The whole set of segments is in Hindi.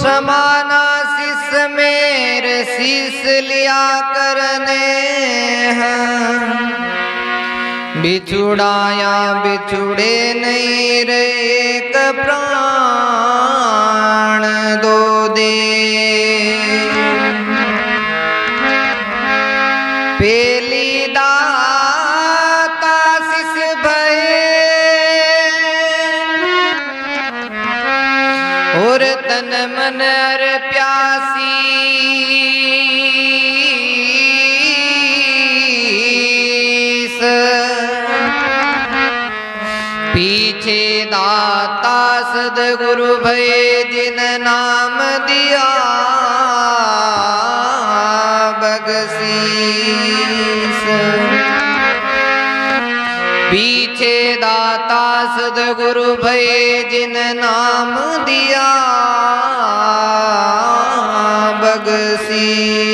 समाना शीस मेरे शीस लिया करने हैं। बिछुड़ाया बिछुड़े नहीं रे एक प्राण दो दे। पेली दाता शिष भये और तन मन अर प्यासी। पीछे दाता सदगुरु भये जिन नाम दिया बगसीस। पीछे दाता सदगुरु भये जिन नाम दिया बगसीस।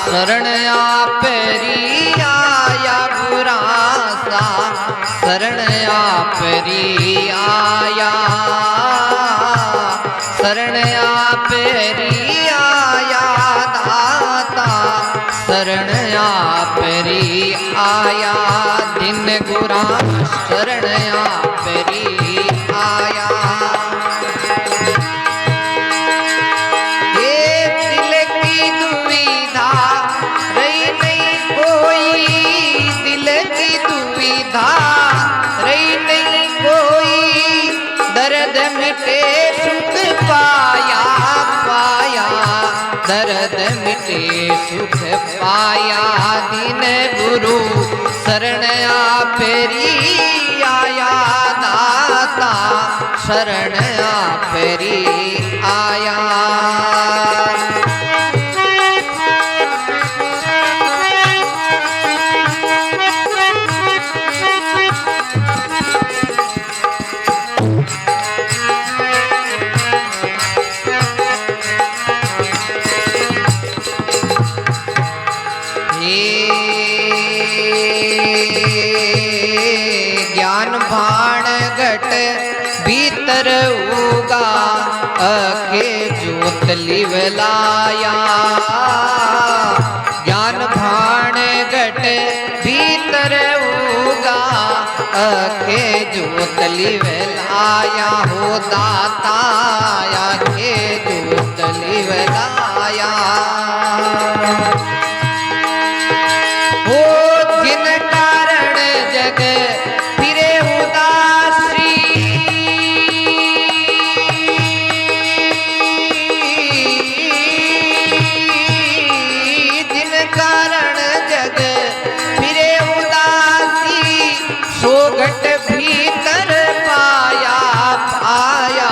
शरण आपरी आया बुरासा। शरण आपरी आया। शरण आपरी आया दाता। शरण आपरी आया दिन गुरा। शरण आपरी आया। दर्द मिटे सुख पाया पाया। दर्द मिटे सुख पाया दीन गुरु शरण आपरी आया दाता। शरण आपरी आया। ज्ञान भाण घट भीतर उगा अखे जोत लिवलाया। ज्ञान भाण घट भीतर उगा अखे जोत लिवलाया। हो दाता आखे जोत लिवलाया। हो जिन कारण जग फिरे उदासी। जिन कारण जग फिरे उदासी सो घट भीतर पाया पाया।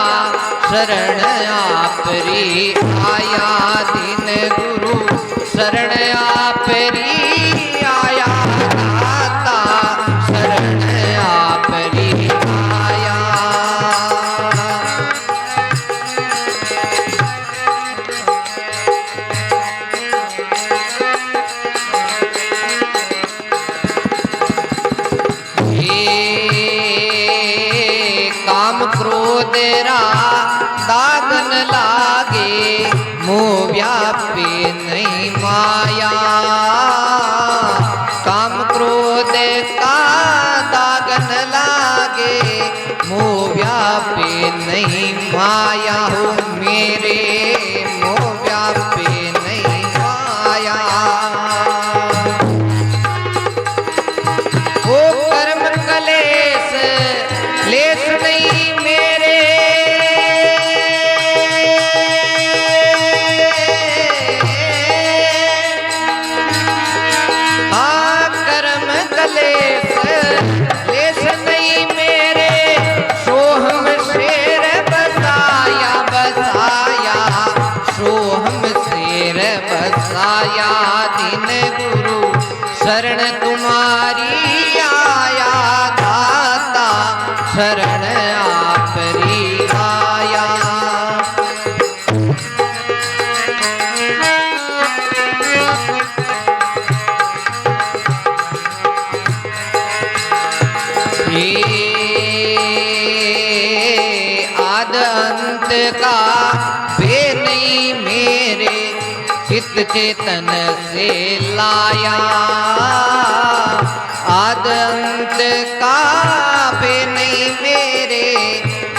शरण आपरी आया दिन गुरु। शरण आपरी आया दाता। शरण आपरी आया। काम क्रोध रा दागन लागे मोह व्यापे नहीं माया। काम क्रोध का दागन लागे मोह व्यापे नहीं माया। हो मेरे भे नहीं मेरे चित चेतन से लाया। आद अंत का भे नहीं मेरे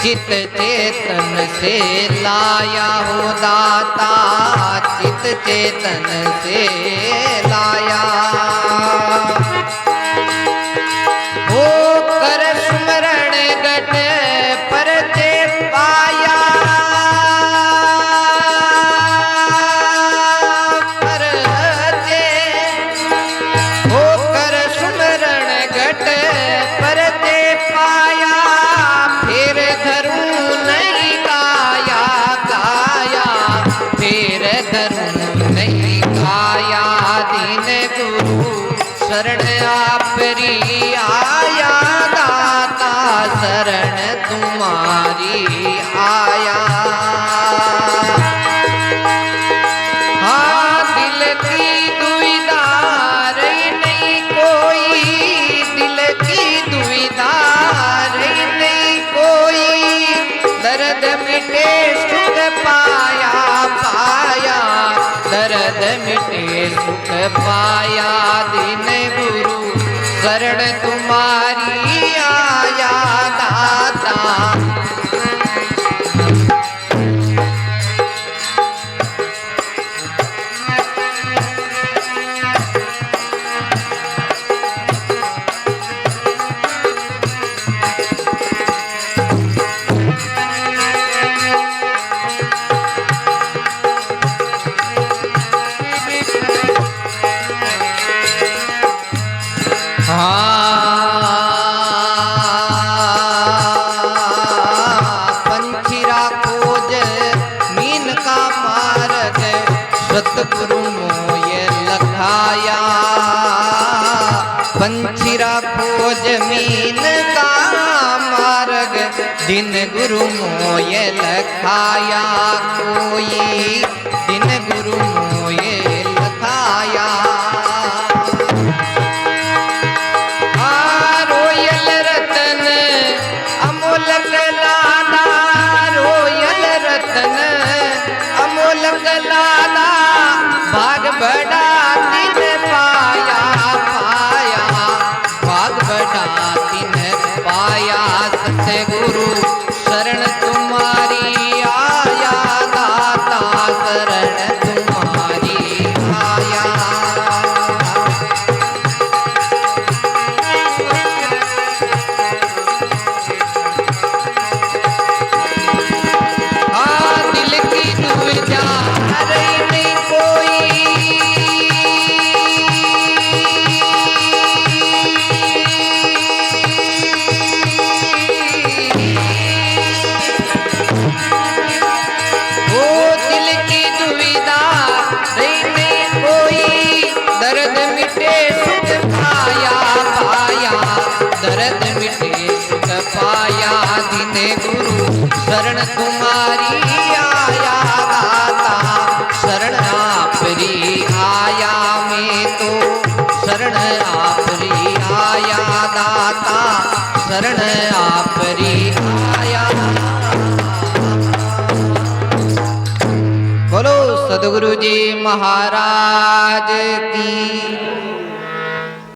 चित चेतन से लाया हो दाता, चित चेतन से लाया। हो कर स्मरण गट पर ते पाया, पर ते हो कर स्मरण गट पर ते पाया। फिर धरूं नहीं गाया गाया, फिर धरूं नहीं गाया। दीन गुरु शरण आपरी आया, दाता शरण तुम्हारी आया। हाँ दिल की दुविधा रही नहीं कोई, दिल की दुविधा रही नहीं कोई। दर्द मिटे सुख पाया पाया, दर्द मिटे सुख पाया। दीन गुरु शरण तुम्हारी आया, दाता पंछीरा खोज मीन का मार्ग, सतगुरु मोय लखाया। पंछीरा खोज मीन का मार्ग, दिन गुरु मोय लखाया। कोई दिन गुरु मोय लखाया। रोयल रतन अमोलक लाला, रोयल रतन अमोलक लाला। भाग बड़ा दिन पाया पाया, भाग बड़ा दिन पाया। सतगुरु शरण तुम्हारी आया, दाता शरण तुम्हारी आया। दिल की दुविधा रही नहीं कोई, ओ दिल की दुविधा रही नहीं कोई। दर्द मिटे सुख पाया पाया, दर्द मिटे सुख पाया। दीन गुरु शरण तुम्हारी आया, दाता शरण आपरी आया। मैं तो शरण आपरी आया, दाता शरण आपरी आया। बोलो सद्गुरु जी महाराज की।